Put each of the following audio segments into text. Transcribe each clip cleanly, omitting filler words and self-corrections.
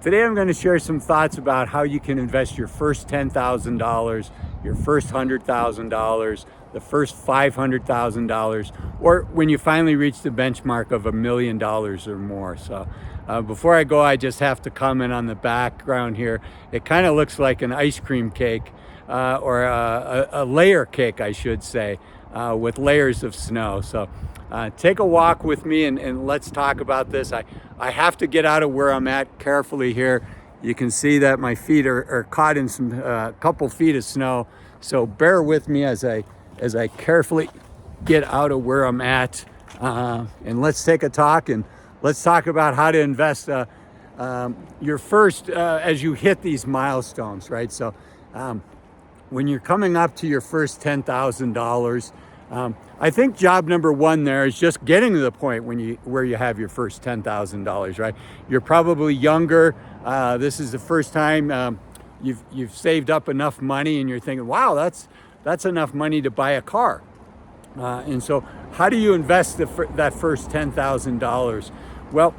Today I'm going to share some thoughts about how you can invest your first $10,000, your first $100,000, the first $500,000, or when you finally reach the benchmark of $1,000,000 or more. So before I go, I just have to comment on the background here. It kind of looks like an ice cream cake or a layer cake, I should say, with layers of snow. So take a walk with me and let's talk about this. I have to get out of where I'm at carefully here. You can see that my feet are caught in some couple feet of snow. So bear with me as I carefully get out of where I'm at. And let's take a talk and let's talk about how to invest your first as you hit these milestones, right? So when you're coming up to your first $10,000, I think job number one there is just getting to the point where you have your first $10,000, right? You're probably younger. This is the first time you've saved up enough money, and you're thinking, "Wow, that's enough money to buy a car." And so, how do you invest that first $10,000? Well,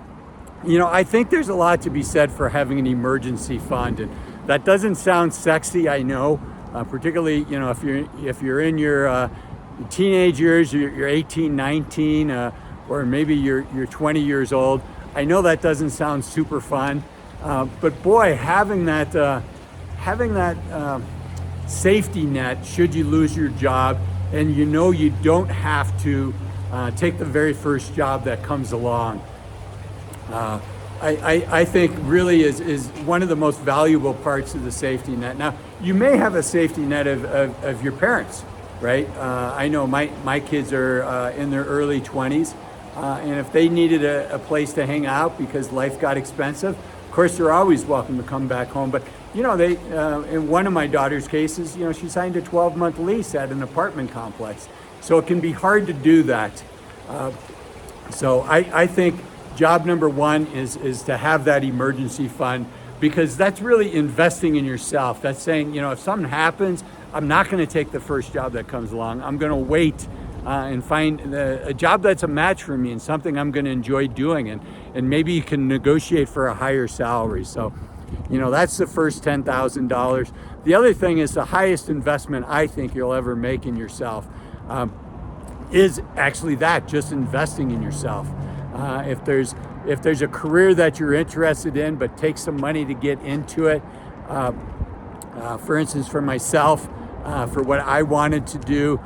I think there's a lot to be said for having an emergency fund, and that doesn't sound sexy, I know. Particularly, if you're in your teenage years, you're 18, 19, or maybe you're 20 years old. I know that doesn't sound super fun, but boy, having that safety net should you lose your job, and you don't have to take the very first job that comes along. I think really is one of the most valuable parts of the safety net. Now, you may have a safety net of your parents, right? I know my kids are in their early 20s, and if they needed a place to hang out because life got expensive, of course they're always welcome to come back home. But they in one of my daughter's cases, she signed a 12-month lease at an apartment complex, so it can be hard to do that. So I think job number one is to have that emergency fund, because that's really investing in yourself. That's saying, if something happens, I'm not going to take the first job that comes along. I'm going to wait and find a job that's a match for me and something I'm going to enjoy doing. And maybe you can negotiate for a higher salary. So, that's the first $10,000. The other thing is the highest investment I think you'll ever make in yourself is actually that, just investing in yourself. If there's a career that you're interested in but takes some money to get into it, for instance, for myself, for what I wanted to do,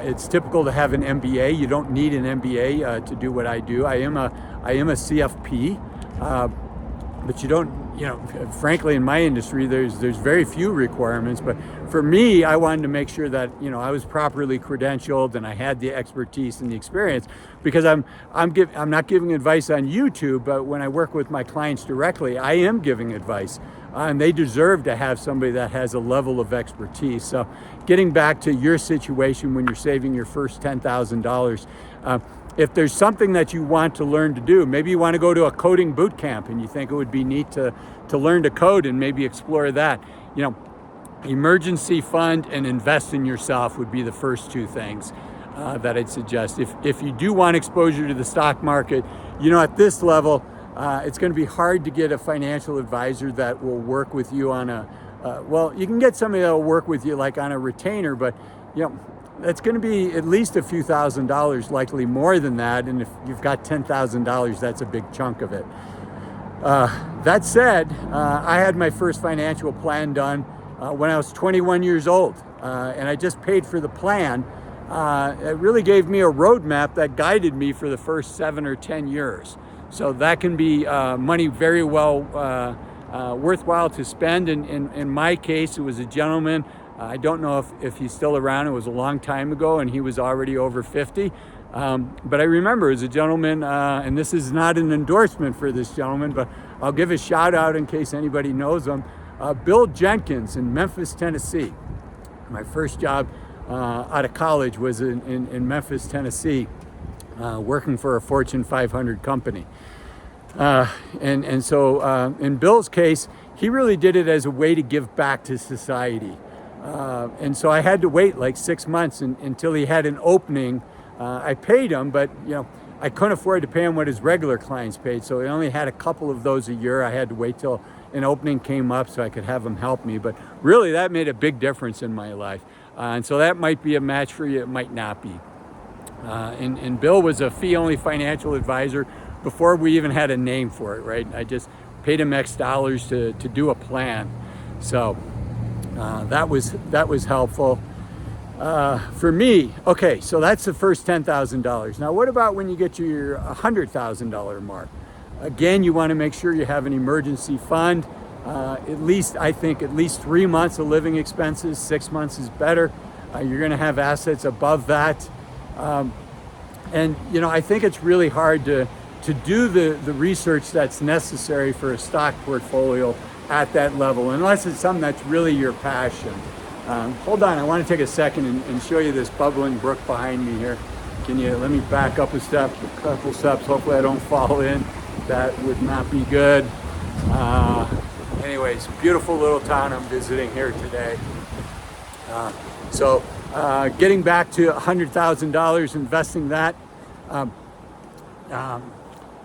it's typical to have an MBA. You don't need an MBA to do what I do. I am a CFP, but you don't. Frankly, in my industry, there's very few requirements. But for me, I wanted to make sure that I was properly credentialed and I had the expertise and the experience, because I'm not giving advice on YouTube, but when I work with my clients directly, I am giving advice, and they deserve to have somebody that has a level of expertise. So, getting back to your situation when you're saving your first $10,000. If there's something that you want to learn to do, maybe you want to go to a coding boot camp and you think it would be neat to learn to code and maybe explore that. Emergency fund and invest in yourself would be the first two things that I'd suggest. If you do want exposure to the stock market, at this level, it's going to be hard to get a financial advisor that will work with you on you can get somebody that will work with you like on a retainer, but that's going to be at least a few $1,000s, likely more than that. And if you've got $10,000, that's a big chunk of it. That said, I had my first financial plan done when I was 21 years old, and I just paid for the plan. It really gave me a roadmap that guided me for the first 7 or 10 years. So that can be money very well worthwhile to spend. In my case, it was a gentleman. I don't know if he's still around. It was a long time ago, and he was already over 50. But I remember as a gentleman, and this is not an endorsement for this gentleman, but I'll give a shout out in case anybody knows him. Bill Jenkins in Memphis, Tennessee. My first job out of college was in Memphis, Tennessee, working for a Fortune 500 company. So in Bill's case, he really did it as a way to give back to society. And so I had to wait like 6 months until he had an opening. I paid him, but I couldn't afford to pay him what his regular clients paid, so he only had a couple of those a year. I had to wait till an opening came up so I could have him help me. But really, that made a big difference in my life. And so that might be a match for you, it might not be. And Bill was a fee-only financial advisor before we even had a name for it, right? I just paid him X dollars to do a plan. So that was helpful. For me, okay, so that's the first $10,000. Now, what about when you get to your $100,000 mark? Again, you want to make sure you have an emergency fund. I think at least 3 months of living expenses. 6 months is better. You're going to have assets above that. And I think it's really hard to do the research that's necessary for a stock portfolio at that level, unless it's something that's really your passion. Hold on, I want to take a second and show you this bubbling brook behind me here. Let me back up a couple steps. Hopefully I don't fall in. That would not be good. Anyways, beautiful little town I'm visiting here today. So getting back to $100,000, investing that.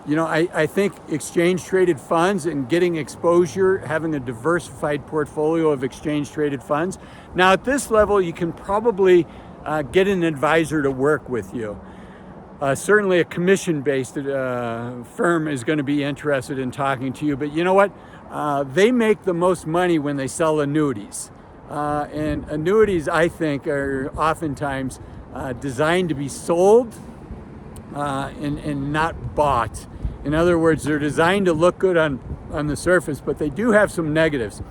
I think exchange traded funds and getting exposure, having a diversified portfolio of exchange traded funds. Now at this level, you can probably get an advisor to work with you. Certainly a commission-based firm is going to be interested in talking to you, but you know what? They make the most money when they sell annuities. And annuities, I think, are oftentimes designed to be sold and not bought. In other words, they're designed to look good on the surface, but they do have some negatives.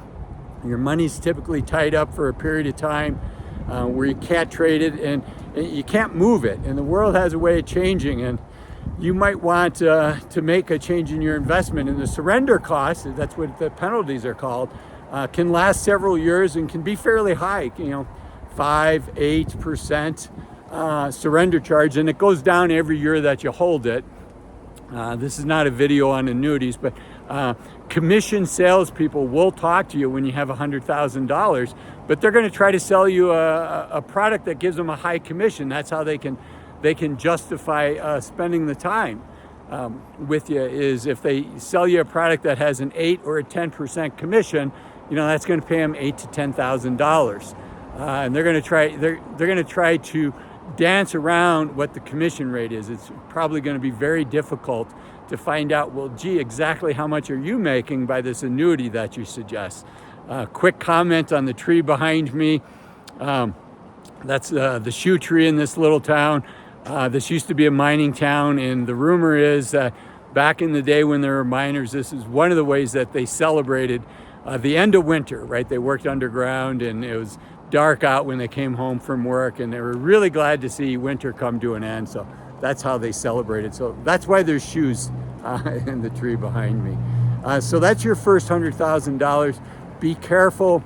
Your money's typically tied up for a period of time where you can't trade it and you can't move it. And the world has a way of changing, and you might want to make a change in your investment. And the surrender costs, that's what the penalties are called, can last several years and can be fairly high, 5-8% surrender charge, and it goes down every year that you hold it. This is not a video on annuities, but commission salespeople will talk to you when you have $100,000, but they're going to try to sell you a product that gives them a high commission. That's how they can justify spending the time with you, is if they sell you a product that has an 8 or a 10% commission, that's going to pay them $8,000 to $10,000, and they're going to try to dance around what the commission rate is. It's probably going to be very difficult to find out, well, gee, exactly how much are you making by this annuity that you suggest? Quick comment on the tree behind me. That's the shoe tree in this little town. This used to be a mining town, and the rumor is that back in the day when there were miners, this is one of the ways that they celebrated the end of winter, right? They worked underground, and it was dark out when they came home from work, and they were really glad to see winter come to an end. So that's how they celebrated. So that's why there's shoes in the tree behind me. So that's your first $100,000. Be careful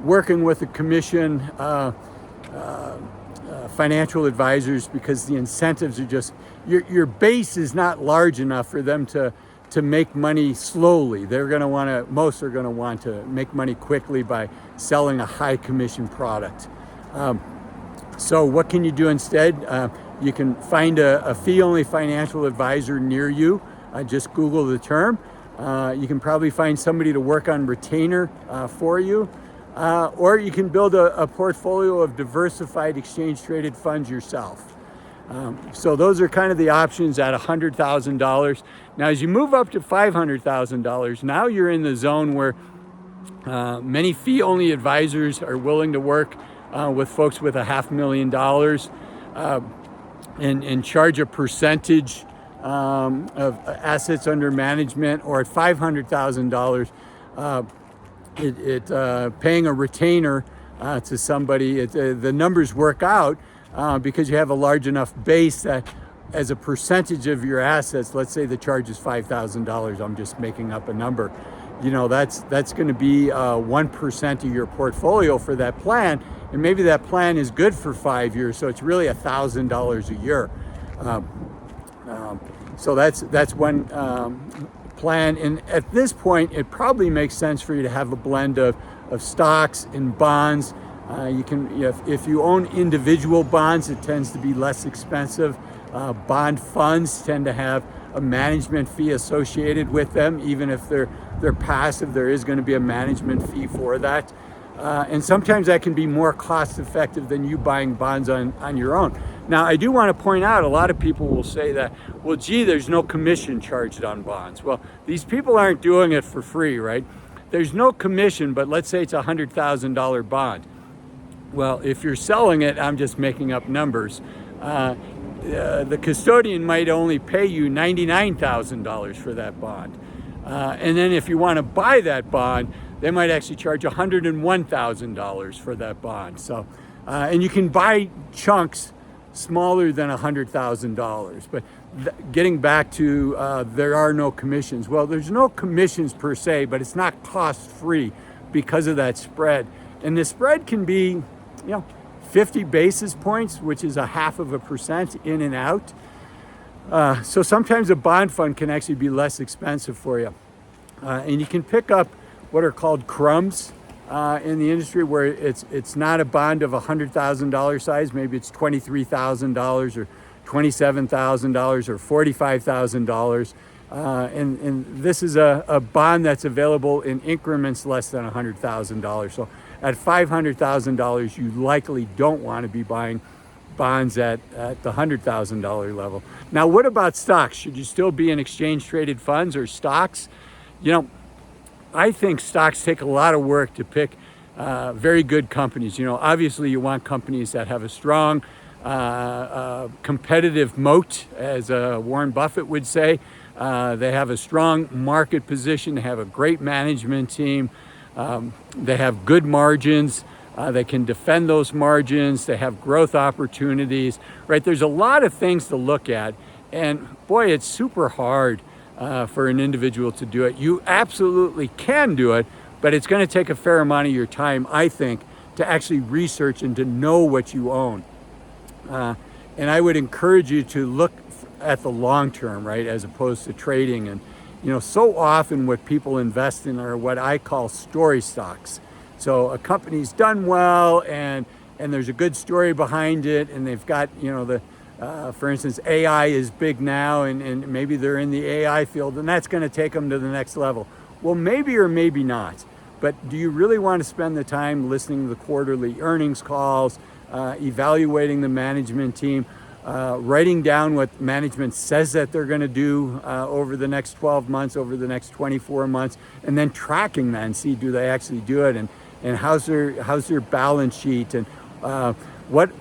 working with a commission financial advisors, because the incentives are just, your base is not large enough for them to make money slowly. Most are going to want to make money quickly by selling a high commission product. So what can you do instead? You can find a fee-only financial advisor near you. Just Google the term. You can probably find somebody to work on retainer for you. Or you can build a portfolio of diversified exchange-traded funds yourself. So those are kind of the options at $100,000. Now, as you move up to $500,000, now you're in the zone where many fee-only advisors are willing to work with folks with $500,000 and charge a percentage of assets under management, or at $500,000, paying a retainer to somebody. The numbers work out because you have a large enough base that as a percentage of your assets, let's say the charge is $5,000, I'm just making up a number, that's going to be 1% of your portfolio for that plan, and maybe that plan is good for 5 years, so it's really $1,000 a year. So that's one plan, and at this point it probably makes sense for you to have a blend of stocks and bonds. You can, if you own individual bonds, it tends to be less expensive Bond funds tend to have a management fee associated with them. Even if they're passive, there is going to be a management fee for that. And sometimes that can be more cost effective than you buying bonds on your own. Now, I do want to point out, a lot of people will say that, well, gee, there's no commission charged on bonds. Well, these people aren't doing it for free, right? There's no commission, but let's say it's a $100,000 bond. Well, if you're selling it, I'm just making up numbers. The custodian might only pay you $99,000 for that bond. And then if you want to buy that bond, they might actually charge $101,000 for that bond. So, and you can buy chunks smaller than $100,000. But getting back to there are no commissions. Well, there's no commissions per se, but it's not cost free because of that spread. And the spread can be, 50 basis points, which is 0.5% in and out. So sometimes a bond fund can actually be less expensive for you. And you can pick up what are called crumbs in the industry, where it's not a bond of $100,000 size. Maybe it's $23,000 or $27,000 or $45,000. And this is a bond that's available in increments less than $100,000. So at $500,000, you likely don't want to be buying bonds at the $100,000 level. Now, what about stocks? Should you still be in exchange traded funds or stocks? I think stocks take a lot of work to pick very good companies. Obviously you want companies that have a strong competitive moat, as Warren Buffett would say. They have a strong market position. They have a great management team. They have good margins. They can defend those margins. They have growth opportunities, right? There's a lot of things to look at. And boy, it's super hard for an individual to do it. You absolutely can do it, but it's going to take a fair amount of your time, I think, to actually research and to know what you own. And I would encourage you to look at the long term, right, as opposed to trading. And so often what people invest in are what I call story stocks. So a company's done well, and there's a good story behind it, and they've got for instance, AI is big now, and maybe they're in the AI field, and that's going to take them to the next level. Well, maybe or maybe not. But do you really want to spend the time listening to the quarterly earnings calls, evaluating the management team, writing down what management says that they're going to do over the next 12 months, over the next 24 months, and then tracking that and see, do they actually do it, and how's their balance sheet, and what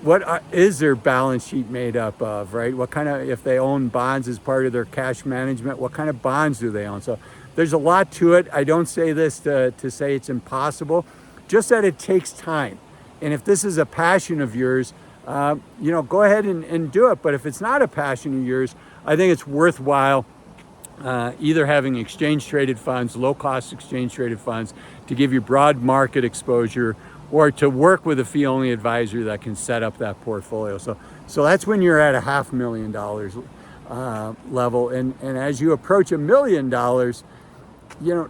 is their balance sheet made up of, right? What kind of, if they own bonds as part of their cash management, what kind of bonds do they own? So there's a lot to it. I don't say this to say it's impossible, just that it takes time. And if this is a passion of yours, go ahead and do it. But if it's not a passion of yours, I think it's worthwhile either having exchange traded funds, low cost exchange traded funds, to give you broad market exposure, or to work with a fee-only advisor that can set up that portfolio. So that's when you're at $500,000 level, and as you approach $1 million,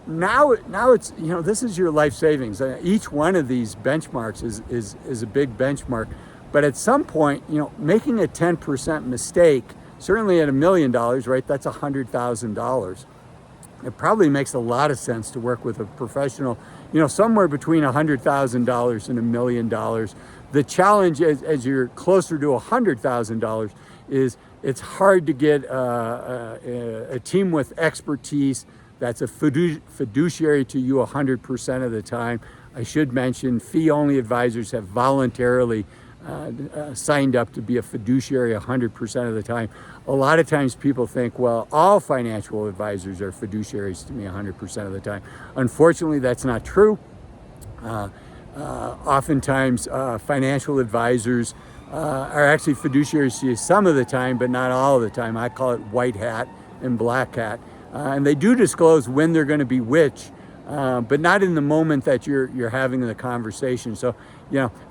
now it's this is your life savings. Each one of these benchmarks is a big benchmark, but at some point, making a 10% mistake, certainly at $1 million, right? That's $100,000. It probably makes a lot of sense to work with a professional, somewhere between $100,000 and $1 million. The challenge as you're closer to $100,000 is it's hard to get a team with expertise that's a fiduciary to you 100% of the time. I should mention, fee-only advisors have voluntarily signed up to be a fiduciary 100% of the time. A lot of times people think, well, all financial advisors are fiduciaries to me 100% of the time. Unfortunately, that's not true. Oftentimes, financial advisors are actually fiduciaries to you some of the time, but not all of the time. I call it white hat and black hat. And they do disclose when they're going to be which, but not in the moment that you're having the conversation. So,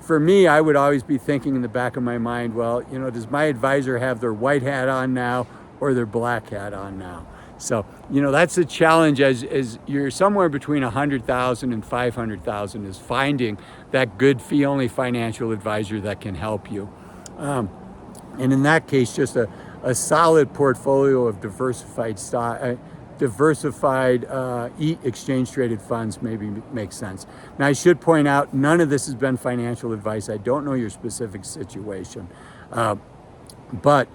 for me, I would always be thinking in the back of my mind, well, does my advisor have their white hat on now or their black hat on now? So, that's a challenge as you're somewhere between 100,000 and 500,000 is finding that good fee-only financial advisor that can help you. And in that case, just a a solid portfolio of diversified exchange traded funds maybe makes sense. Now, I should point out, none of this has been financial advice. I don't know your specific situation, but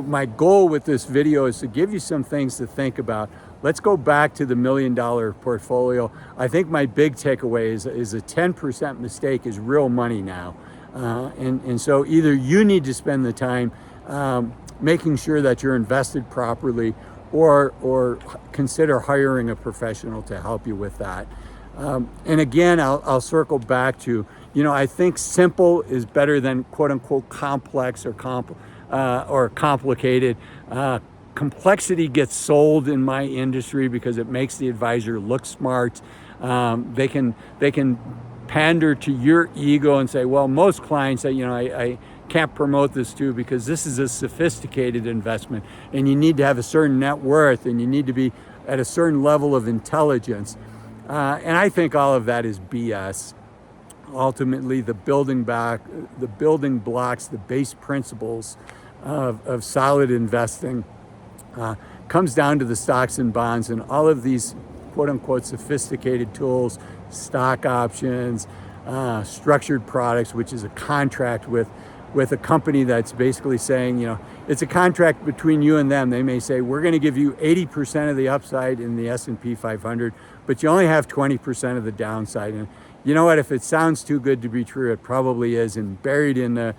my goal with this video is to give you some things to think about. Let's go back to the $1 million portfolio. I think my big takeaway is a 10% mistake is real money now. And so either you need to spend the time making sure that you're invested properly, or consider hiring a professional to help you with that. And again, I'll circle back to, I think simple is better than quote unquote complex or complicated. Complexity gets sold in my industry because it makes the advisor look smart. They can pander to your ego and say, well, most clients say, I can't promote this to because this is a sophisticated investment and you need to have a certain net worth and you need to be at a certain level of intelligence. And I think all of that is BS. Ultimately, the building blocks, the base principles of solid investing comes down to the stocks and bonds, and all of these quote unquote sophisticated tools, stock options, structured products, which is a contract with a company that's basically saying, it's a contract between you and them. They may say, we're going to give you 80% of the upside in the S&P 500, but you only have 20% of the downside. And you know what? If it sounds too good to be true, it probably is. And buried in the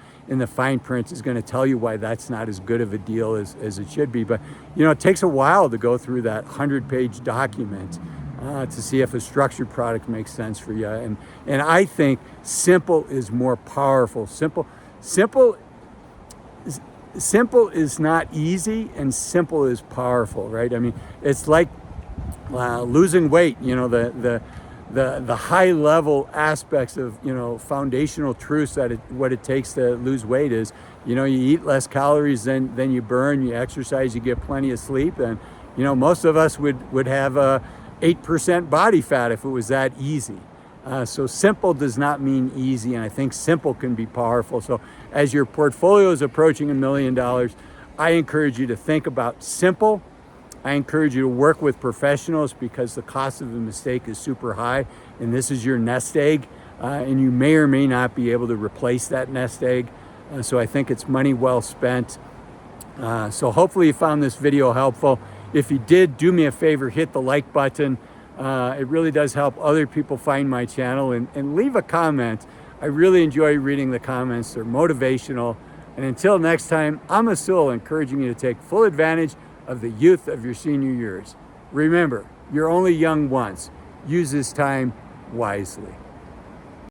fine print is going to tell you why that's not as good of a deal as it should be. But it takes a while to go through that 100-page document to see if a structured product makes sense for you. And I think simple is more powerful. Simple is not easy, and simple is powerful, right? I mean, it's like losing weight. The high level aspects of foundational truths that what it takes to lose weight is you eat less calories than you burn, you exercise, you get plenty of sleep, and most of us would have 8% body fat if it was that easy. So simple does not mean easy, and I think simple can be powerful. So as your portfolio is approaching $1 million, I encourage you to think about simple. I encourage you to work with professionals because the cost of a mistake is super high, and this is your nest egg, and you may or may not be able to replace that nest egg. So I think it's money well spent. So hopefully you found this video helpful. If you did, do me a favor, hit the like button. It really does help other people find my channel, and leave a comment. I really enjoy reading the comments. They're motivational. And until next time, I'm Azul, encouraging you to take full advantage of the youth of your senior years. Remember, you're only young once. Use this time wisely.